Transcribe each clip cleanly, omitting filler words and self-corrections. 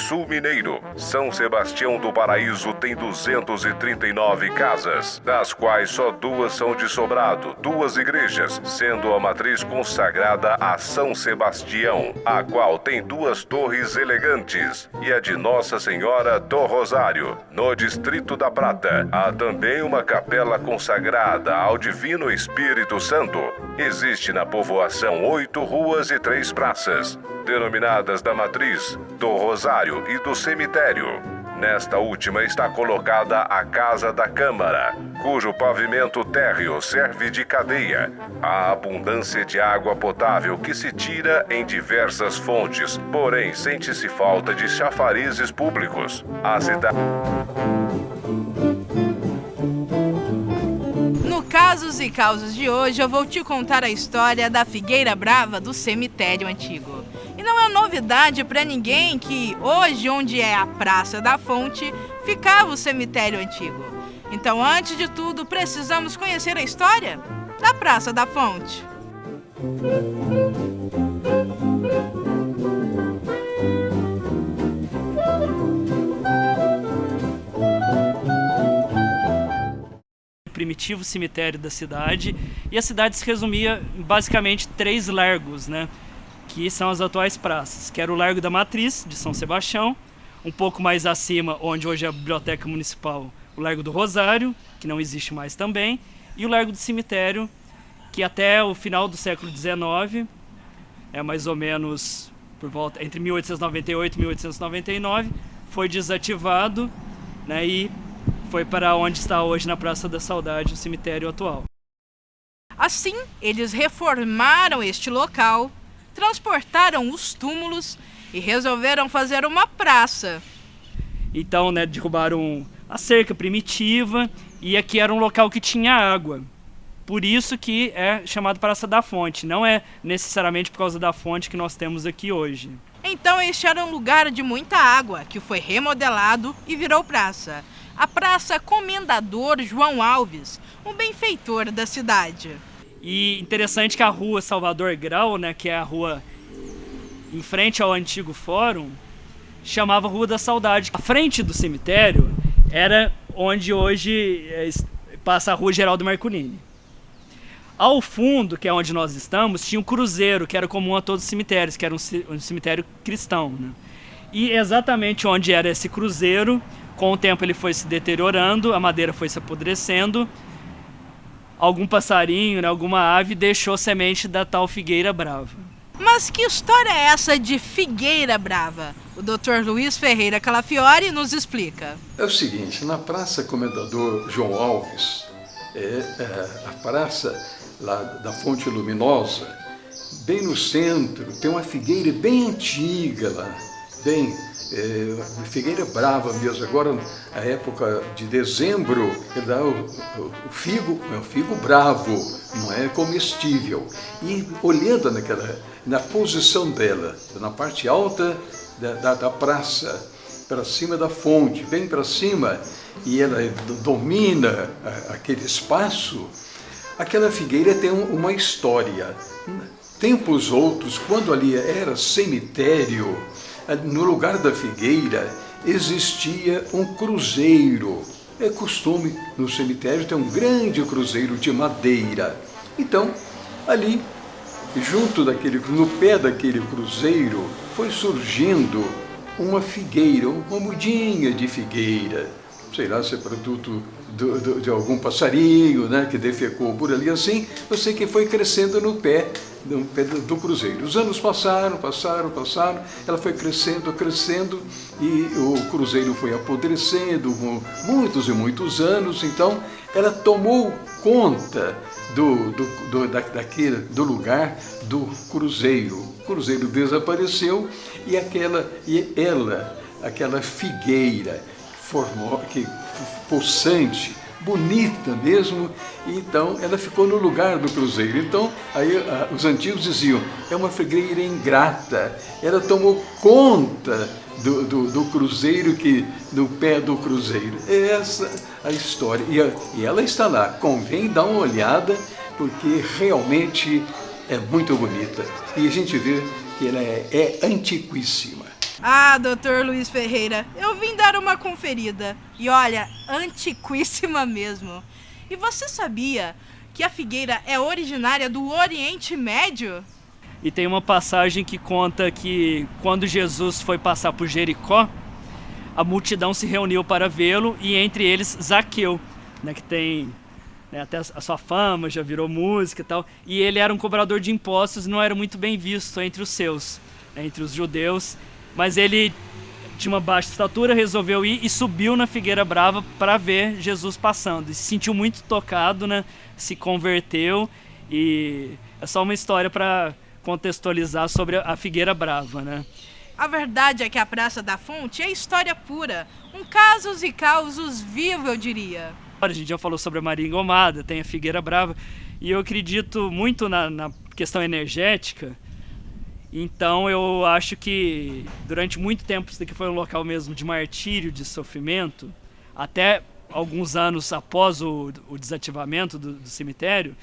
Sul Mineiro. São Sebastião do Paraíso tem 239 casas, das quais só 2 são de sobrado, 2 igrejas, sendo a matriz consagrada a São Sebastião, a qual tem 2 torres elegantes, e a de Nossa Senhora do Rosário. No Distrito da Prata, há também uma capela consagrada ao Divino Espírito Santo. Existe na povoação 8 ruas e 3 praças, denominadas da Matriz, do Rosário e do Cemitério. Nesta última está colocada a Casa da Câmara, cujo pavimento térreo serve de cadeia. Há abundância de água potável que se tira em diversas fontes, porém sente-se falta de chafarizes públicos. A cidade... No Casos e Causas de hoje, eu vou te contar a história da Figueira Brava do Cemitério Antigo. E não é novidade para ninguém que hoje, onde é a Praça da Fonte, ficava o Cemitério Antigo. Então, antes de tudo, precisamos conhecer a história da Praça da Fonte. Primitivo cemitério da cidade, e a cidade se resumia em basicamente 3 largos, né, que são as atuais praças, que era o Largo da Matriz, de São Sebastião, um pouco mais acima, onde hoje é a Biblioteca Municipal, o Largo do Rosário, que não existe mais também, e o Largo do Cemitério, que até o final do século XIX, mais ou menos por volta entre 1898 e 1899, foi desativado, né, e foi para onde está hoje, na Praça da Saudade, o cemitério atual. Assim, eles reformaram este local, transportaram os túmulos e resolveram fazer uma praça. Então, né, derrubaram a cerca primitiva, e aqui era um local que tinha água. Por isso que é chamado Praça da Fonte. Não é necessariamente por causa da fonte que nós temos aqui hoje. Então este era um lugar de muita água, que foi remodelado e virou praça. A Praça Comendador João Alves, um benfeitor da cidade. E interessante que a rua Salvador Grau, né, que é a rua em frente ao antigo fórum, chamava Rua da Saudade. A frente do cemitério era onde hoje passa a Rua Geraldo Marcolini. Ao fundo, que é onde nós estamos, tinha um cruzeiro, que era comum a todos os cemitérios, que era um cemitério cristão, né? E exatamente onde era esse cruzeiro, com o tempo ele foi se deteriorando, a madeira foi se apodrecendo, algum passarinho, né, alguma ave deixou semente da tal Figueira Brava. Mas que história é essa de Figueira Brava? O Dr. Luiz Ferreira Calafiore nos explica. É o seguinte, na Praça Comendador João Alves, a praça lá da Fonte Luminosa, bem no centro, tem uma figueira bem antiga lá, bem... figueira brava mesmo. Agora, a época de dezembro, ele dá o figo, é um figo bravo, não é comestível. E olhando na posição dela, na parte alta da praça, para cima da fonte, bem para cima, e ela domina aquele espaço, aquela figueira tem uma história. Tempos outros, quando ali era cemitério, no lugar da figueira existia um cruzeiro. É costume no cemitério ter um grande cruzeiro de madeira. Então, ali, no pé daquele cruzeiro, foi surgindo uma figueira, uma mudinha de figueira. Sei lá se é produto de algum passarinho, né, que defecou por ali assim. Eu sei que foi crescendo no pé do cruzeiro. Os anos passaram, ela foi crescendo e o cruzeiro foi apodrecendo com muitos e muitos anos. Então ela tomou conta do lugar do cruzeiro. O cruzeiro desapareceu e aquela figueira possante, bonita mesmo, então ela ficou no lugar do cruzeiro. Então aí os antigos diziam, é uma figueira ingrata, ela tomou conta do cruzeiro, do pé do cruzeiro. É essa a história, e ela está lá, convém dar uma olhada, porque realmente é muito bonita, e a gente vê que ela é antiquíssima. Ah, doutor Luiz Ferreira, eu vim dar uma conferida. E olha, antiquíssima mesmo. E você sabia que a figueira é originária do Oriente Médio? E tem uma passagem que conta que quando Jesus foi passar por Jericó, a multidão se reuniu para vê-lo, e entre eles Zaqueu, né, que tem, né, até a sua fama, já virou música e tal. E ele era um cobrador de impostos e não era muito bem visto entre os seus, né, entre os judeus. Mas ele tinha uma baixa estatura, resolveu ir e subiu na Figueira Brava para ver Jesus passando. E se sentiu muito tocado, né, se converteu, e é só uma história para contextualizar sobre a Figueira Brava, né? A verdade é que a Praça da Fonte é história pura, um casos e causos vivo, eu diria. A gente já falou sobre a Maria Engomada, tem a Figueira Brava, e eu acredito muito na questão energética. Então eu acho que durante muito tempo isso daqui foi um local mesmo de martírio, de sofrimento, até alguns anos após o desativamento do cemitério.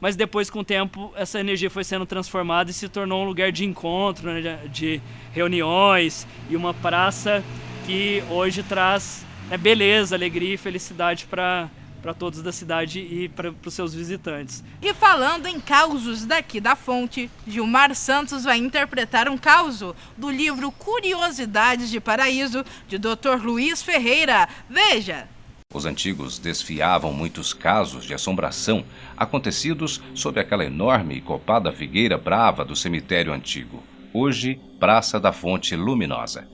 Mas depois, com o tempo, essa energia foi sendo transformada e se tornou um lugar de encontro, né, de reuniões, e uma praça que hoje traz, né, beleza, alegria e felicidade para todos da cidade e para os seus visitantes. E falando em causos daqui da Fonte, Gilmar Santos vai interpretar um causo do livro Curiosidades de Paraíso, de Dr. Luiz Ferreira. Veja! Os antigos desfiavam muitos casos de assombração acontecidos sob aquela enorme e copada figueira brava do cemitério antigo, hoje Praça da Fonte Luminosa.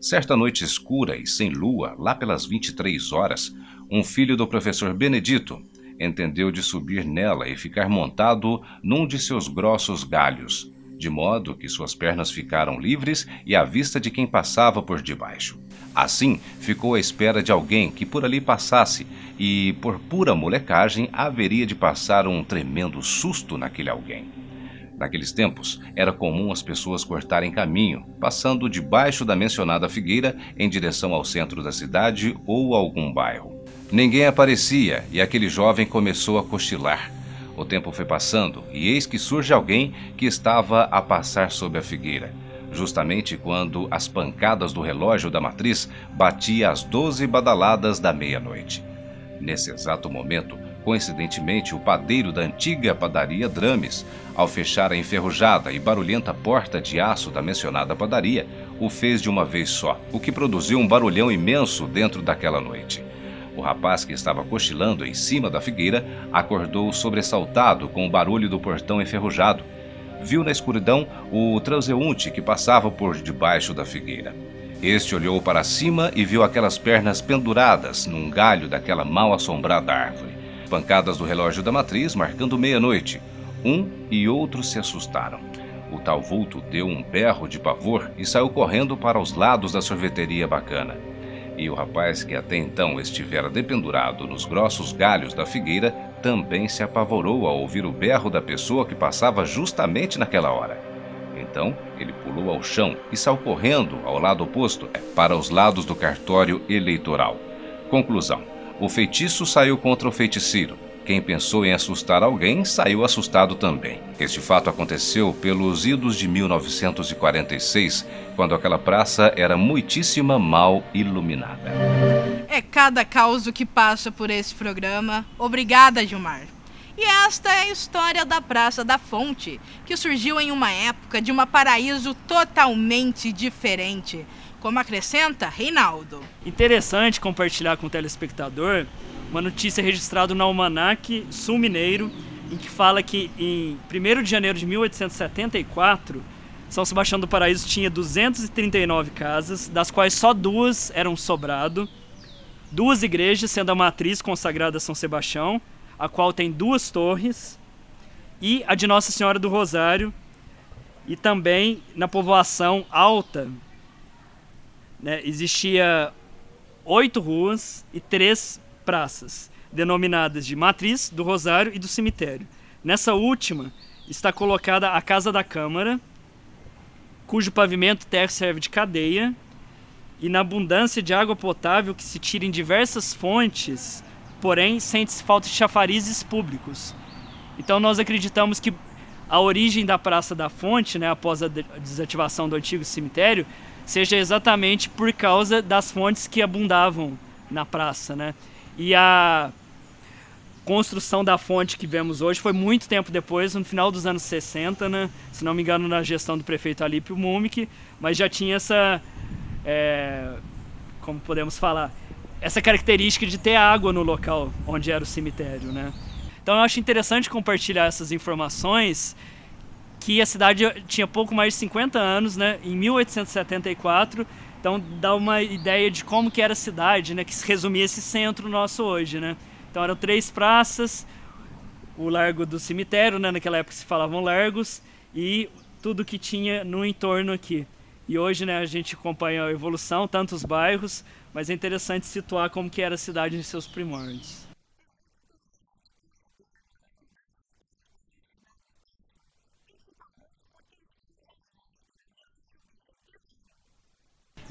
Certa noite escura e sem lua, lá pelas 23 horas, um filho do professor Benedito entendeu de subir nela e ficar montado num de seus grossos galhos, de modo que suas pernas ficaram livres e à vista de quem passava por debaixo. Assim, ficou à espera de alguém que por ali passasse e, por pura molecagem, haveria de passar um tremendo susto naquele alguém. Naqueles tempos, era comum as pessoas cortarem caminho, passando debaixo da mencionada figueira em direção ao centro da cidade ou a algum bairro. Ninguém aparecia e aquele jovem começou a cochilar. O tempo foi passando e eis que surge alguém que estava a passar sob a figueira, justamente quando as pancadas do relógio da matriz batia as 12 badaladas da meia-noite. Nesse exato momento, coincidentemente, o padeiro da antiga padaria Drames, ao fechar a enferrujada e barulhenta porta de aço da mencionada padaria, o fez de uma vez só, o que produziu um barulhão imenso dentro daquela noite. O rapaz que estava cochilando em cima da figueira acordou sobressaltado com o barulho do portão enferrujado. Viu na escuridão o transeunte que passava por debaixo da figueira. Este olhou para cima e viu aquelas pernas penduradas num galho daquela mal-assombrada árvore. Pancadas do relógio da matriz marcando meia-noite. Um e outro se assustaram. O tal vulto deu um berro de pavor e saiu correndo para os lados da sorveteria Bacana. E o rapaz, que até então estivera dependurado nos grossos galhos da figueira, também se apavorou ao ouvir o berro da pessoa que passava justamente naquela hora. Então, ele pulou ao chão e saiu correndo ao lado oposto, para os lados do cartório eleitoral. Conclusão: o feitiço saiu contra o feiticeiro. Quem pensou em assustar alguém saiu assustado também. Este fato aconteceu pelos idos de 1946, quando aquela praça era muitíssima mal iluminada. É cada causo que passa por esse programa. Obrigada, Gilmar. E esta é a história da Praça da Fonte, que surgiu em uma época de um paraíso totalmente diferente, como acrescenta Reinaldo. Interessante compartilhar com o telespectador uma notícia registrada no Almanaque Sul Mineiro, em que fala que em 1º de janeiro de 1874, São Sebastião do Paraíso tinha 239 casas, das quais só 2 eram sobrado, 2 igrejas, sendo a matriz consagrada a São Sebastião, a qual tem 2 torres, e a de Nossa Senhora do Rosário, e também na povoação alta, né, existia 8 ruas e 3 praças, denominadas de Matriz, do Rosário e do Cemitério. Nessa última está colocada a Casa da Câmara, cujo pavimento terra serve de cadeia, e na abundância de água potável que se tira em diversas fontes, porém sente-se falta de chafarizes públicos. Então nós acreditamos que a origem da Praça da Fonte, né, após a desativação do antigo cemitério, seja exatamente por causa das fontes que abundavam na praça, né? E a construção da fonte que vemos hoje foi muito tempo depois, no final dos anos 60, né? Se não me engano, na gestão do prefeito Alípio Mumik, mas já tinha essa, como podemos falar, essa característica de ter água no local onde era o cemitério, né? Então eu acho interessante compartilhar essas informações, que a cidade tinha pouco mais de 50 anos, né? Em 1874, então dá uma ideia de como que era a cidade, né? Que se resumia esse centro nosso hoje, né? Então eram 3 praças, o Largo do Cemitério, né? Naquela época se falavam largos, e tudo que tinha no entorno aqui. E hoje, né, a gente acompanha a evolução, tantos bairros, mas é interessante situar como que era a cidade em seus primórdios.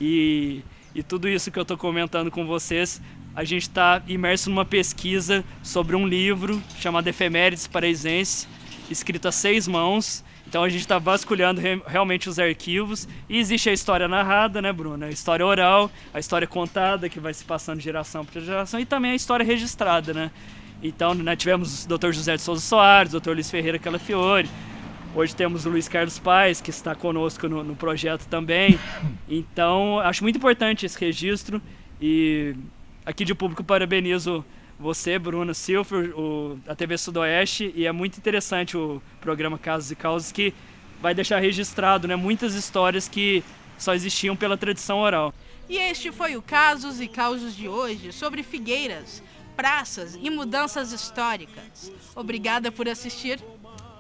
E tudo isso que eu estou comentando com vocês, a gente está imerso numa pesquisa sobre um livro chamado Efemérides Paraizense, escrito a 6 mãos. Então a gente está vasculhando realmente os arquivos, e existe a história narrada, né, Bruno? A história oral, a história contada, que vai se passando de geração para geração, e também a história registrada, né? Então, né, tivemos o Dr. José de Souza Soares, o Dr. Luiz Ferreira Calafiore, hoje temos o Luiz Carlos Paes, que está conosco no projeto também. Então, acho muito importante esse registro, e aqui de público parabenizo você, Bruno Silfer, a TV Sudoeste, e é muito interessante o programa Casos e Causas, que vai deixar registrado, né, muitas histórias que só existiam pela tradição oral. E este foi o Casos e Causos de hoje, sobre figueiras, praças e mudanças históricas. Obrigada por assistir,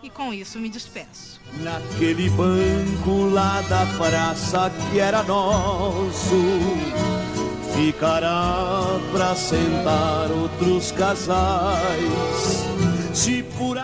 e com isso me despeço. Naquele banco lá da praça que era nosso, ficará pra sentar outros casais. Se por